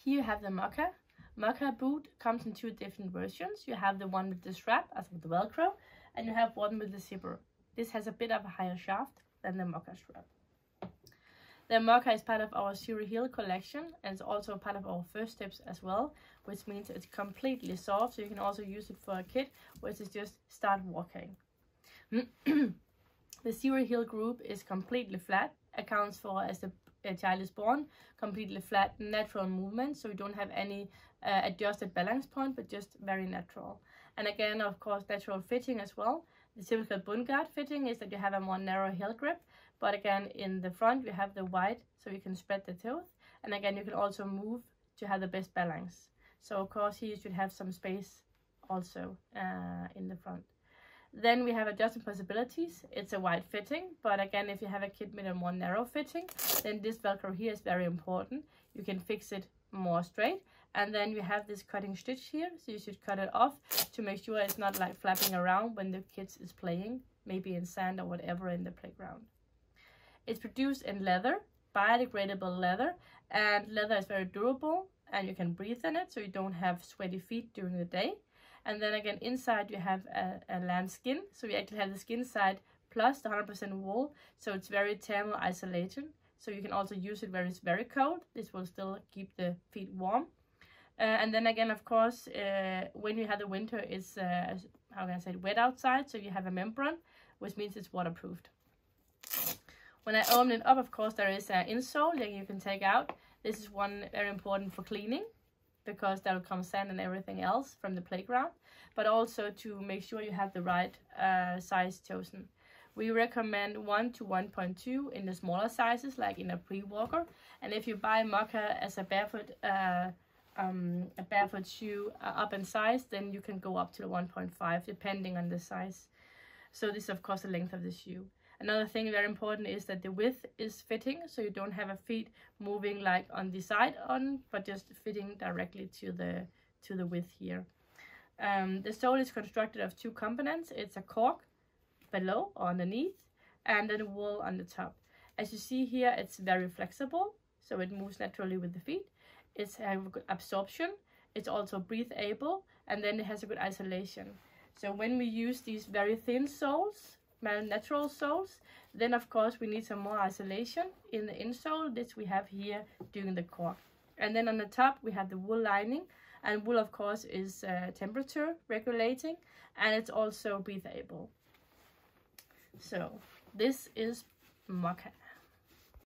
Here you have the Mocca. Mocca boot comes in two different versions. You have the one with the strap, as with the Velcro, and you have one with the zipper. This has a bit of a higher shaft than the Mocca strap. The Mocca is part of our Zero Heel collection, and it's also part of our first steps as well, which means it's completely soft, so you can also use it for a kid, which is just start walking. The Zero Heel group is completely flat, accounts for as the child is born, completely flat, natural movement, so you don't have any adjusted balance point, but just very natural. And again, of course, natural fitting as well. The typical bund guard fitting is that you have a more narrow heel grip, but again, in the front you have the wide, so you can spread the toes, and again, you can also move to have the best balance. So of course, here you should have some space also in the front. Then we have adjustment possibilities. It's a wide fitting, but again, if you have a kid with a more narrow fitting, then this Velcro here is very important. You can fix it more straight, and then we have this cutting stitch here, so you should cut it off to make sure it's not like flapping around when the kids is playing, maybe in sand or whatever in the playground. It's produced in leather, biodegradable leather, and leather is very durable, and you can breathe in it, so you don't have sweaty feet during the day. And then again, inside you have a lambskin, so you actually have the skin side plus the 100% wool, so it's very thermal isolation. So you can also use it where it's very cold. This will still keep the feet warm. And then again, of course, when you have the winter, it's how can I say it, wet outside, so you have a membrane, which means it's waterproofed. When I open it up, of course, there is an insole that you can take out. This is one very important for cleaning, because there will come sand and everything else from the playground, but also to make sure you have the right size chosen. We recommend 1 to 1.2 in the smaller sizes, like in a pre-walker. And if you buy Mocca as a barefoot shoe up in size, then you can go up to 1.5 depending on the size. So this is of course the length of the shoe. Another thing very important is that the width is fitting, so you don't have a feet moving like on the side on, but just fitting directly to the width here. The sole is constructed of two components. It's a cork below or underneath, and then wool on the top. As you see here, it's very flexible, so it moves naturally with the feet. It's has a good absorption. It's also breathable, and then it has a good isolation. So when we use these very thin soles, natural soles, then of course we need some more isolation in the insole. This we have here during the cork. And then on the top we have the wool lining, and wool of course is temperature regulating, and it's also breathable. So this is Mocca.